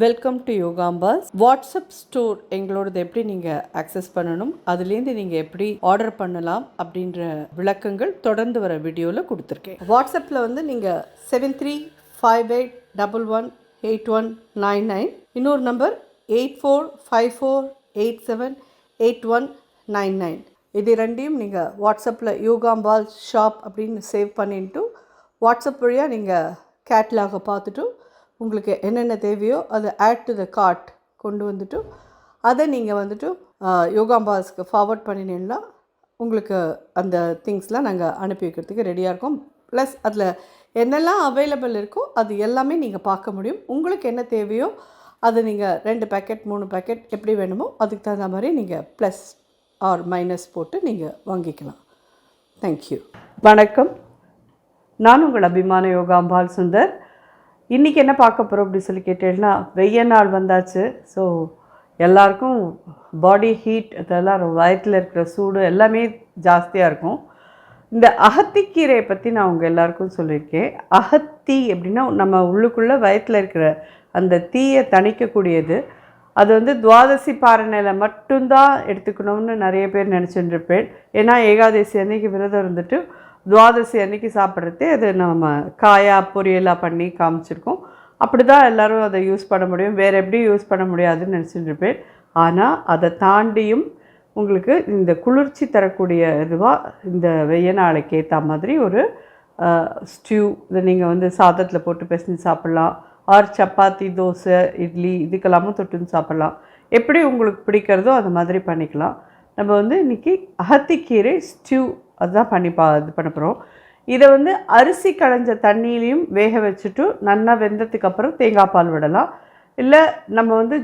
Welcome to யோகாம்பாஸ். WhatsApp store எங்களோடது எப்படி நீங்கள் ஆக்சஸ் பண்ணணும், அதுலேருந்து நீங்கள் எப்படி ஆர்டர் பண்ணலாம் அப்படின்ற விளக்கங்கள் தொடர்ந்து வர வீடியோவில் கொடுத்துருக்கேன். வாட்ஸ்அப்பில் வந்து நீங்கள் 7358118199, இன்னொரு நம்பர் 8454878199. இது ரெண்டையும் நீங்கள் வாட்ஸ்அப்பில் யோகாம்பால் ஷாப் அப்படின்னு சேவ் பண்ணிட்டு வாட்ஸ்அப் வழியாக நீங்கள் கேட்லாகை பார்த்துட்டு உங்களுக்கு என்னென்ன தேவையோ அதை ஆட் டு த கார்ட் கொண்டு வந்துட்டு அதை நீங்கள் வந்துட்டு யோகாம்பாஸ்க்கு ஃபார்வர்ட் பண்ணினீங்கன்னா உங்களுக்கு அந்த திங்ஸ்லாம் நாங்கள் அனுப்பி வைக்கிறதுக்கு ரெடியாக இருக்கோம். ப்ளஸ் அதில் என்னெல்லாம் அவைலபிள் இருக்கோ அது எல்லாமே நீங்கள் பார்க்க முடியும். உங்களுக்கு என்ன தேவையோ அதை நீங்கள் 2 பேக்கெட் 3 பேக்கெட் எப்படி வேணுமோ அதுக்கு தகுந்த மாதிரி நீங்கள் ப்ளஸ் ஆர் மைனஸ் போட்டு நீங்கள் வாங்கிக்கலாம். தேங்க்யூ. வணக்கம். நான் உங்கள் அபிமான யோகாம்பால் சுந்தர். இன்றைக்கி என்ன பார்க்க போகிறோம் அப்படி சொல்லி கேட்டீங்கன்னா, வெய்ய நாள் வந்தாச்சு. ஸோ எல்லாருக்கும் பாடி ஹீட், அதெல்லாம் வயிற்றில் இருக்கிற சூடு எல்லாமே ஜாஸ்தியாக இருக்கும். இந்த அகத்திக்கீரையை பற்றி நான் உங்கள் எல்லாருக்கும் சொல்லியிருக்கேன். அகத்தி அப்படின்னா நம்ம உள்ளுக்குள்ளே வயிற்றில் இருக்கிற அந்த தீயை தணிக்கக்கூடியது. அது வந்து துவாதசி பாரணையில் மட்டும்தான் எடுத்துக்கணும்னு நிறைய பேர் நினச்சிட்டு இருப்பேன். ஏன்னா ஏகாதசி அன்றைக்கி விரதம் இருந்துட்டு துவாதசி அன்றைக்கி சாப்பிட்றதே அது நம்ம காயாக பொரியலாக பண்ணி காமிச்சிருக்கோம். அப்படி தான் எல்லோரும் அதை யூஸ் பண்ண முடியும், வேறு எப்படி யூஸ் பண்ண முடியாதுன்னு நினச்சிட்டு இருப்பேன். ஆனால் அதை தாண்டியும் உங்களுக்கு இந்த குளிர்ச்சி தரக்கூடிய இதுவாக இந்த வெய்ய நாளைக்கு ஏற்ற மாதிரி ஒரு ஸ்டியூ இதை நீங்கள் வந்து சாதத்தில் போட்டு பிசைஞ்சு சாப்பிட்லாம். ஆர் சப்பாத்தி, தோசை, இட்லி இதுக்கெல்லாமும் தொட்டுன்னு சாப்பிட்லாம். எப்படி உங்களுக்கு பிடிக்கிறதோ அது மாதிரி பண்ணிக்கலாம். நம்ம வந்து இன்றைக்கி அகத்திக்கீரை ஸ்டியூ அதுதான் இது பண்ண போகிறோம். இதை வந்து அரிசி களைஞ்ச தண்ணியிலையும் வேக வச்சுட்டு நல்லா வெந்ததுக்கு அப்புறம் தேங்காய் பால் விடலாம். இல்லை நம்ம வந்து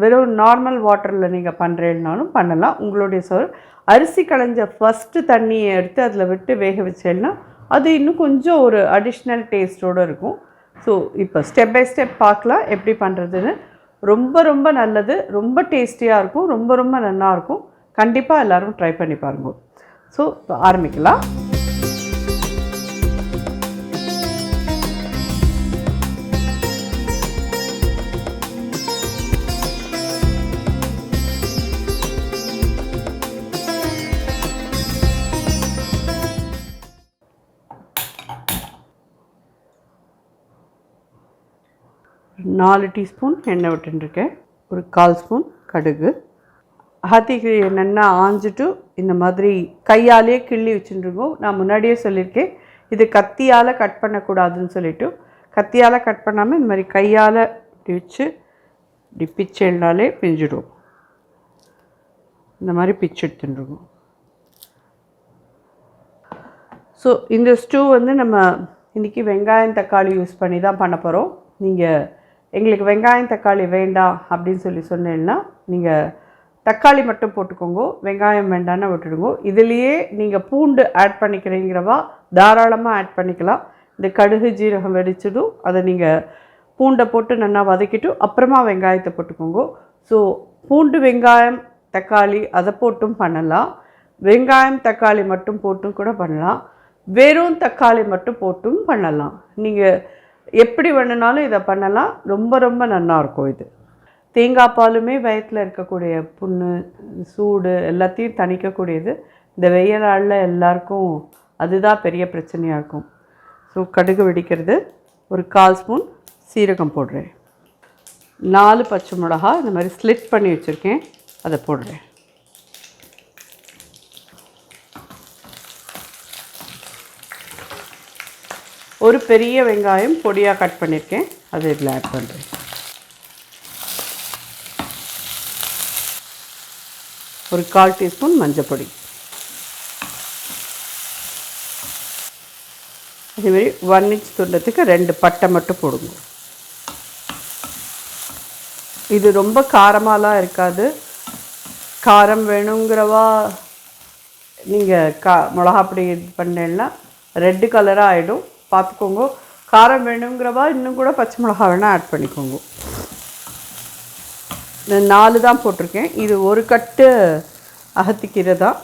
வெறும் நார்மல் வாட்டரில் நீங்கள் பண்ணுறேன்னாலும் பண்ணலாம். உங்களுடைய அரிசி களைஞ்ச ஃபஸ்ட்டு தண்ணியை எடுத்து அதில் விட்டு வேக வச்சேன்னா அது இன்னும் கொஞ்சம் ஒரு அடிஷ்னல் டேஸ்ட்டோடு இருக்கும். ஸோ இப்போ ஸ்டெப் பை ஸ்டெப் பார்க்கலாம் எப்படி பண்ணுறதுன்னு. ரொம்ப ரொம்ப நல்லது, ரொம்ப டேஸ்டியாக இருக்கும், ரொம்ப ரொம்ப நல்லாயிருக்கும். கண்டிப்பாக எல்லோரும் ட்ரை பண்ணி பாருங்கள். ஸோ ஆரம்பிக்கலாம். நாலு டீஸ்பூன் எண்ணெய் விட்டுருக்கேன். ஒரு 1/4 ஸ்பூன் கடுகு. அகத்திக்கீரையை நல்லா ஆஞ்சிட்டு இந்த மாதிரி கையாலேயே கிள்ளி வச்சுருக்கோம். நான் முன்னாடியே சொல்லியிருக்கேன் இது கத்தியால் கட் பண்ணக்கூடாதுன்னு சொல்லிவிட்டு, கத்தியால் கட் பண்ணாமல் இந்த மாதிரி கையால் இப்படி வச்சு இப்படி பிச்சைனாலே பிஞ்சிடும். இந்த மாதிரி பிச்சு எடுத்துருக்கோம். ஸோ இந்த ஸ்டூ வந்து நம்ம இன்றைக்கி வெங்காயம் தக்காளி யூஸ் பண்ணி தான் பண்ண போகிறோம். நீங்கள் எங்களுக்கு வெங்காயம் தக்காளி வேண்டாம் அப்படின்னு சொன்னீங்கன்னா நீங்கள் தக்காளி மட்டும் போட்டுக்கோங்க, வெங்காயம் வேண்டான்னு விட்டுடுங்க. இதுலேயே நீங்கள் பூண்டு ஆட் பண்ணிக்கிறீங்கிறவா தாராளமாக ஆட் பண்ணிக்கலாம். இந்த கடுகு ஜீரகம் வெடிச்சதும் அதை நீங்கள் பூண்டை போட்டு நல்லா வதக்கிட்டு அப்புறமா வெங்காயத்தை போட்டுக்கோங்க. ஸோ பூண்டு, வெங்காயம், தக்காளி அதை போட்டும் பண்ணலாம். வெங்காயம் தக்காளி மட்டும் போட்டும் கூட பண்ணலாம். வெறும் தக்காளி மட்டும் போட்டும் பண்ணலாம். நீங்கள் எப்படி வேணுனாலும் இதை பண்ணலாம். ரொம்ப ரொம்ப நல்லாயிருக்கும். இது தேங்காய் பாலுமே வயிற்றில் இருக்கக்கூடிய புண்ணு, சூடு எல்லாத்தையும் தணிக்கக்கூடியது. இந்த வெய்ய நாளில் எல்லாருக்கும் அதுதான் பெரிய பிரச்சனையாக இருக்கும். ஸோ கடுகு வெடிக்கிறது, ஒரு 1/4 ஸ்பூன் சீரகம் போடுறேன், 4 பச்சை மிளகா இந்த மாதிரி ஸ்லிட் பண்ணி வச்சுருக்கேன் அதை போடுறேன். ஒரு பெரிய வெங்காயம் பொடியாக கட் பண்ணியிருக்கேன், அதை இதில் ஆட் பண்ணுறேன். ஒரு 1/4 டீஸ்பூன் மஞ்சள் பொடி. அதேமாதிரி 1 இன்ச் துண்டத்துக்கு 2 பட்டை மட்டும் போடுங்க. இது ரொம்ப காரமாலாம் இருக்காது. காரம் வேணுங்கிறவா நீங்கள் மிளகா பொடி இது பண்ணேன்னா ரெட்டு கலராக ஆகிடும், பார்த்துக்கோங்க. காரம் வேணுங்கிறவா இன்னும் கூட பச்சை மிளகா வேணால் ஆட் பண்ணிக்கோங்க. 4 தான் போட்டிருக்கேன். இது ஒரு கட்டு அகத்திக்கீரை தான்.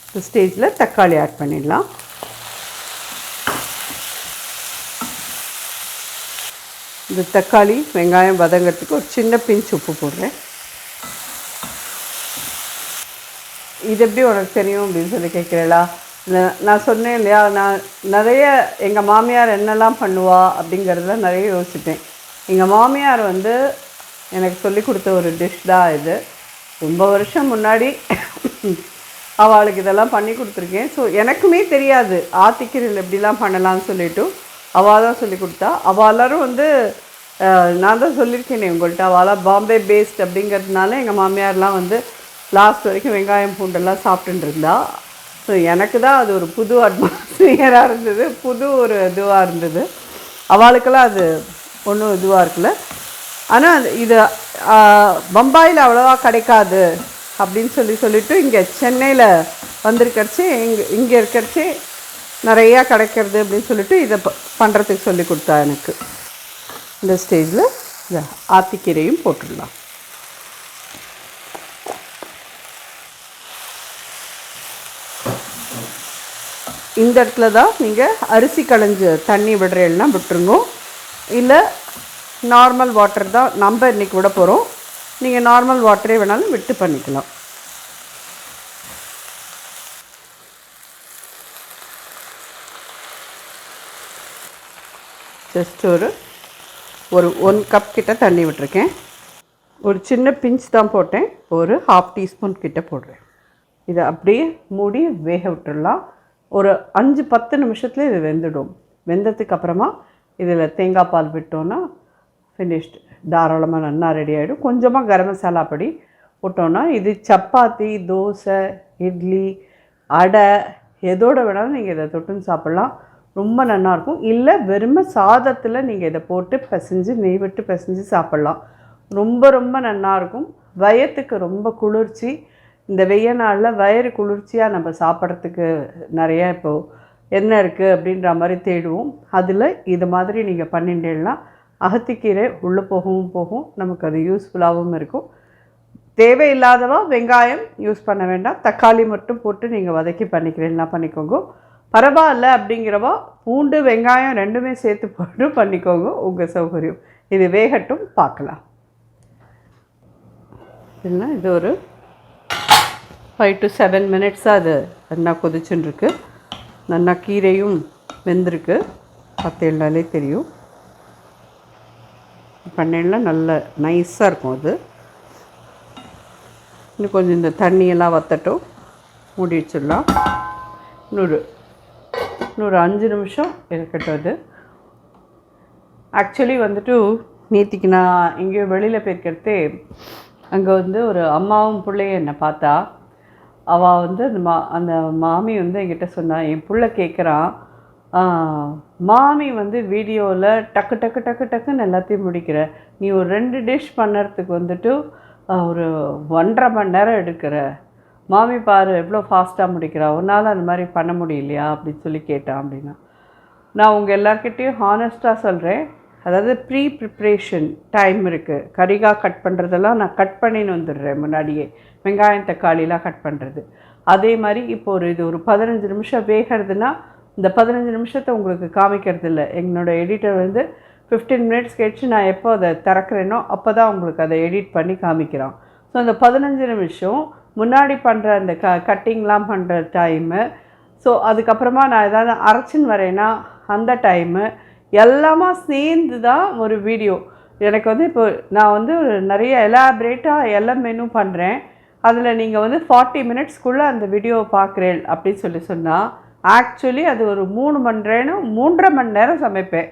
இந்த ஸ்டேஜில் தக்காளி ஆட் பண்ணிடலாம். இந்த தக்காளி வெங்காயம் வதங்கிறதுக்கு ஒரு சின்ன பிஞ்ச் உப்பு போடுறேன். இது எப்படி உனக்கு தெரியும் அப்படின்னு சொல்லி கேட்குறேளா? நான் சொன்னேன் இல்லையா, நான் நிறைய எங்கள் மாமியார் என்னெல்லாம் பண்ணுவா அப்படிங்கிறத நிறைய யோசிப்பேன். எங்கள் மாமியார் வந்து எனக்கு சொல்லி கொடுத்த ஒரு டிஷ் தான் இது. ரொம்ப வருஷம் முன்னாடி அவளுக்கு இதெல்லாம் பண்ணி கொடுத்துருக்கேன். ஸோ எனக்குமே தெரியாது ஆத்திக்கீரையில் எப்படிலாம் பண்ணலான்னு சொல்லிவிட்டு அவள் தான் சொல்லி கொடுத்தா. அவள் எல்லோரும் வந்து நான் தான் சொல்லியிருக்கேனே உங்கள்கிட்ட, அவளாம் பாம்பே பேஸ்ட் அப்படிங்கிறதுனால எங்கள் மாமியார்லாம் வந்து லாஸ்ட் வரைக்கும் வெங்காயம் பூண்டெல்லாம் சாப்பிட்டுட்டு இருந்தா. ஸோ எனக்கு தான் அது ஒரு புது அட்மாஸ்பியராக இருந்தது, புது ஒரு இதுவாக இருந்தது. அவளுக்கெல்லாம் அது ஒன்றும் இதுவாக இருக்குல்ல. ஆனால் இது பம்பாயில் அவ்வளோவா கிடைக்காது அப்படின்னு சொல்லிவிட்டு இங்கே சென்னையில் வந்திருக்கிறச்சு, இங்கே இருக்கிறச்சு நிறையா கிடைக்கிறது அப்படின்னு சொல்லிட்டு இதை பண்ணுறதுக்கு சொல்லி கொடுத்தா எனக்கு. இந்த ஸ்டேஜில் இந்த ஆத்திக்கீரையும் போட்டுடலாம். இந்த இடத்துல தான் நீங்கள் அரிசி களைஞ்சு தண்ணி விடுறேன்னா விட்டுருங்க, இல்லை நார்மல் வாட்டர் தான் நம்ம இன்றைக்கி விட போகிறோம். நீங்கள் நார்மல் வாட்டரே வேணாலும் விட்டு பண்ணிக்கலாம். ஜஸ்ட் ஒரு 1 கப் கிட்ட தண்ணி விட்டுருக்கேன். ஒரு சின்ன பிஞ்ச் தான் போட்டேன், ஒரு 1/2 டீஸ்பூன் கிட்ட போடுறேன். இதை அப்படியே மூடி வேக விட்டுடலாம். ஒரு 5-10 நிமிஷத்தில் இது வெந்துடும். வெந்ததுக்கு அப்புறமா இதில் தேங்காய் பால் விட்டோன்னா ஃபினிஷ்டு, தாராளமாக நல்லா ரெடி ஆகிடும். கொஞ்சமாக கரம் மசாலா பொடி போட்டோன்னா இது சப்பாத்தி, தோசை, இட்லி, அடை எதோடு வேணாலும் நீங்கள் இதை தொட்டுன்னு சாப்பிட்லாம். ரொம்ப நல்லாயிருக்கும். இல்லை வெறுமை சாதத்தில் நீங்கள் இதை போட்டு பிசைஞ்சு நெய் விட்டு பிசைஞ்சு சாப்பிட்லாம். ரொம்ப ரொம்ப நல்லாயிருக்கும். வயத்துக்கு ரொம்ப குளிர்ச்சி. இந்த வெய்ய நாளில் வயிறு குளிர்ச்சியாக நம்ம சாப்பிட்றதுக்கு நிறையா இப்போது என்ன இருக்குது அப்படின்ற மாதிரி தேடுவோம். அதில் இது மாதிரி நீங்கள் பண்ணிட்டேன்னா அகத்திக்கீரை உள்ளே போகும், நமக்கு அது யூஸ்ஃபுல்லாகவும் இருக்கும். தேவையில்லாதவா வெங்காயம் யூஸ் பண்ண வேண்டாம், தக்காளி மட்டும் போட்டு நீங்கள் வதக்கி பண்ணிக்கிறேன்னா பண்ணிக்கோங்க. பரவாயில்ல அப்படிங்கிறவா பூண்டு வெங்காயம் ரெண்டுமே சேர்த்து போட்டு பண்ணிக்கோங்க, உங்கள் சௌகரியம். இது வேகட்டும், பார்க்கலாம். இல்லைன்னா இது ஒரு 5 to 7 மினிட்ஸாக அது நல்லா கொதிச்சுட்டுருக்கு. நல்லா கீரையும் வெந்திருக்கு, பார்த்தேன்னாலே தெரியும். பண்ணையில் நல்ல நைஸாக இருக்கும். அது இன்னும் கொஞ்சம் இந்த தண்ணியெல்லாம் வற்றட்டும், மூடி வச்சிடலாம். இன்னொரு 5 நிமிஷம் இருக்கட்டும். அது ஆக்சுவலி வந்துட்டு நேற்றுக்கு நான் எங்கேயோ வெளியில் போயிருக்கிறதே, அங்கே வந்து ஒரு அம்மாவும் பிள்ளையும் என்னை பார்த்தா. அவள் வந்து அந்த மாமி வந்து என்கிட்ட சொன்னாள், என் பிள்ளை கேட்குறான், மாமி வந்து வீடியோவில் டக்கு டக்கு டக்கு டக்குன்னு எல்லாத்தையும் முடிக்கிற, நீ ஒரு 2 டிஷ் பண்ணுறதுக்கு வந்துட்டு ஒரு 1.5 மணி நேரம் எடுக்கிற, மாமி பாரு எவ்வளோ ஃபாஸ்ட்டாக முடிக்கிறா, உன்னால் அந்த மாதிரி பண்ண முடியலையா அப்படின்னு சொல்லி கேட்டான். அப்படின்னா நான் உங்கள் எல்லார்கிட்டேயும் ஹானஸ்ட்டாக சொல்கிறேன், அதாவது ப்ரிப்ரேஷன் டைம் இருக்குது. கறிகாய் கட் பண்ணுறதெல்லாம் நான் கட் பண்ணின்னு வந்துடுறேன் முன்னாடியே, வெங்காயம் தக்காளிலாம் கட் பண்ணுறது. அதே மாதிரி இப்போ இது ஒரு 15 நிமிஷம் வேகிறதுனா இந்த 15 நிமிஷத்தை உங்களுக்கு காமிக்கிறது இல்லை. என்னோடய எடிட்டர் வந்து 15 மினிட்ஸ் கழிச்சு நான் எப்போ அதை திறக்கிறேனோ அப்போ தான் உங்களுக்கு அதை எடிட் பண்ணி காமிக்கிறான். ஸோ அந்த 15 நிமிஷம் முன்னாடி பண்ணுற அந்த கட்டிங்லாம் பண்ணுற டைமு, ஸோ அதுக்கப்புறமா நான் ஏதாவது அரைச்சின்னு வரேன்னா அந்த டைமு எல்லாமே சேர்ந்து தான் ஒரு வீடியோ. எனக்கு வந்து இப்போ நான் வந்து நிறைய எலாபரேட்டாக எல்லா மெனு பண்ணுறேன். அதில் நீங்கள் வந்து 40 மினிட்ஸ்க்குள்ளே அந்த வீடியோவை பார்க்குறேன் அப்படின்னு சொன்னால் ஆக்சுவலி அது ஒரு 3 மணி நேரம் 3.5 மணி நேரம் சமைப்பேன்.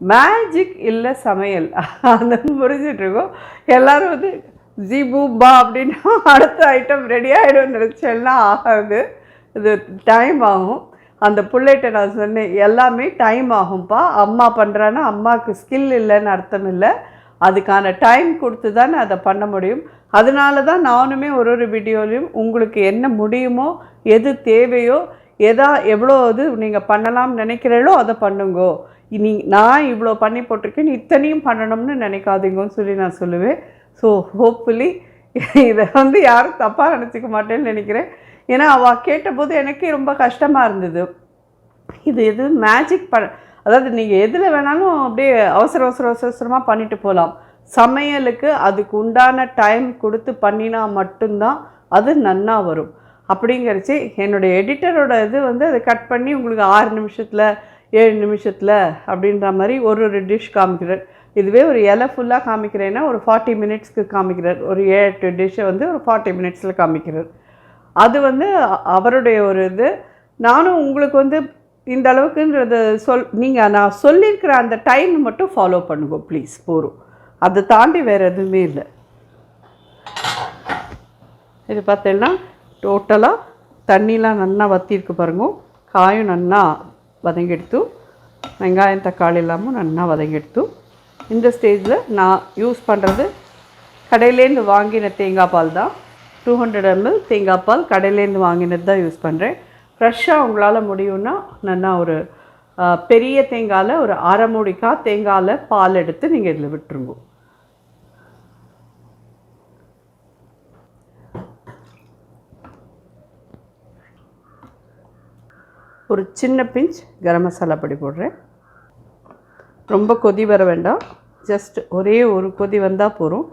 மேஜிக் இல்லை சமையல், அந்த புரிஞ்சிட்ருக்கோம். எல்லோரும் வந்து ஜிபூபா அப்படின்னா அடுத்த ஐட்டம் ரெடி ஆகிடும் நினச்செல்லாம் ஆகாது, இது டைம் ஆகும். அந்த பிள்ளைகிட்ட நான் சொன்னேன், எல்லாமே டைம் ஆகும்ப்பா, அம்மா பண்ணுறான்னா அம்மாவுக்கு ஸ்கில் இல்லைன்னு அர்த்தம் இல்லை, அதுக்கான டைம் கொடுத்து தானே அதை பண்ண முடியும். அதனால தான் நானுமே ஒரு வீடியோலையும் உங்களுக்கு என்ன முடியுமோ, எது தேவையோ, எவ்வளோ இது நீங்கள் பண்ணலாம்னு நினைக்கிறீங்களோ அதை பண்ணுங்கோ. நான் இவ்வளோ பண்ணி போட்டிருக்கேன், இத்தனையும் பண்ணணும்னு நினைக்காதீங்கன்னு சொல்லி நான் சொல்லுவேன். ஸோ ஹோப்ஃபுல்லி இதை வந்து யாரும் தப்பாக நினச்சிக்க மாட்டேன்னு நினைக்கிறேன். ஏன்னா அவள் கேட்டபோது எனக்கே ரொம்ப கஷ்டமாக இருந்தது. இது எது மேஜிக் அதாவது நீங்கள் எதில் வேணாலும் அப்படியே அவசரமாக பண்ணிட்டு போகலாம். சமையலுக்கு அதுக்கு உண்டான டைம் கொடுத்து பண்ணினா மட்டும்தான் அது நன்னா வரும். அப்படிங்கிறச்சு என்னுடைய எடிட்டரோட இது வந்து அதை கட் பண்ணி உங்களுக்கு 6 நிமிஷத்தில் 7 நிமிஷத்தில் அப்படின்ற மாதிரி ஒரு டிஷ் காமிக்கிறார். இதுவே ஒரு இலை ஃபுல்லாக காமிக்கிறேன்னா ஒரு 40 மினிட்ஸ்க்கு காமிக்கிறார். ஒரு 7-8 டிஷ்ஷை வந்து ஒரு 40 மினிட்ஸில் காமிக்கிறார். அது வந்து அவருடைய ஒரு இது. நானும் உங்களுக்கு வந்து இந்த அளவுக்குன்றது நீங்கள் நான் சொல்லியிருக்கிற அந்த டைம் மட்டும் ஃபாலோ பண்ணுங்க ப்ளீஸ், போகிறோம். அதை தாண்டி வேறு எதுவுமே இல்லை. இது பார்த்தீங்கன்னா டோட்டலாக தண்ணிலாம் நல்லா வற்றிருக்கு பாருங்க. காயும் நல்லா வதங்கிடுத்து, வெங்காயம் தக்காளி இல்லாமல் நல்லா வதங்கிடுத்து. இந்த ஸ்டேஜில் நான் யூஸ் பண்ணுறது கடையிலேருந்து வாங்கின தேங்காய் பால் தான். 200 ml தேங்காய் பால் கடையிலேருந்து வாங்கினது தான் யூஸ் பண்ணுறேன். ஃப்ரெஷ்ஷாக உங்களால் முடியும்னா நல்லா ஒரு பெரிய தேங்காயில் ஒரு அரை மூடிக்காய் தேங்காயில் பால் எடுத்து நீங்கள் இதில் விட்டுருங்க. ஒரு சின்ன பிஞ்ச் கரம் மசாலா பொடி போடுறேன். ரொம்ப கொதி வர வேண்டாம், ஜஸ்ட் ஒரே ஒரு கொதி வந்தால் போதும்.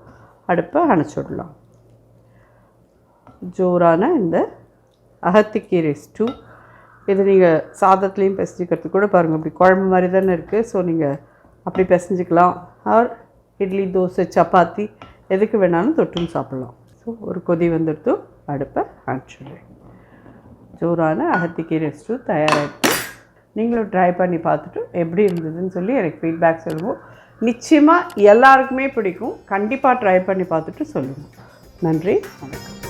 அடுப்பை அணைச்சி விடலாம். ஜோரான இந்த அகத்திக்கீரை ஸ்டூ, இது நீங்கள் சாதத்துலேயும் பிசைஞ்சிக்கிறதுக்கு கூட பாருங்கள், அப்படி குழம்பு மாதிரி தானே இருக்குது. ஸோ நீங்கள் அப்படி பிசைஞ்சிக்கலாம். ஆர் இட்லி, தோசை, சப்பாத்தி எதுக்கு வேணாலும் தொட்டுன்னு சாப்பிட்லாம். ஸோ ஒரு கொதி வந்துடுத்து, அடுப்பை அணைச்சிடுறேன். ஜோரான அகத்திக்கீரை ஸ்டூ தயாராகிட்டு நீங்களும் ட்ரை பண்ணி பார்த்துட்டு எப்படி இருந்ததுன்னு சொல்லி எனக்கு ஃபீட்பேக் சொல்லுவோம். நிச்சயமாக எல்லாருக்குமே பிடிக்கும். கண்டிப்பாக ட்ரை பண்ணி பார்த்துட்டு சொல்லுங்கள். நன்றி, வணக்கம்.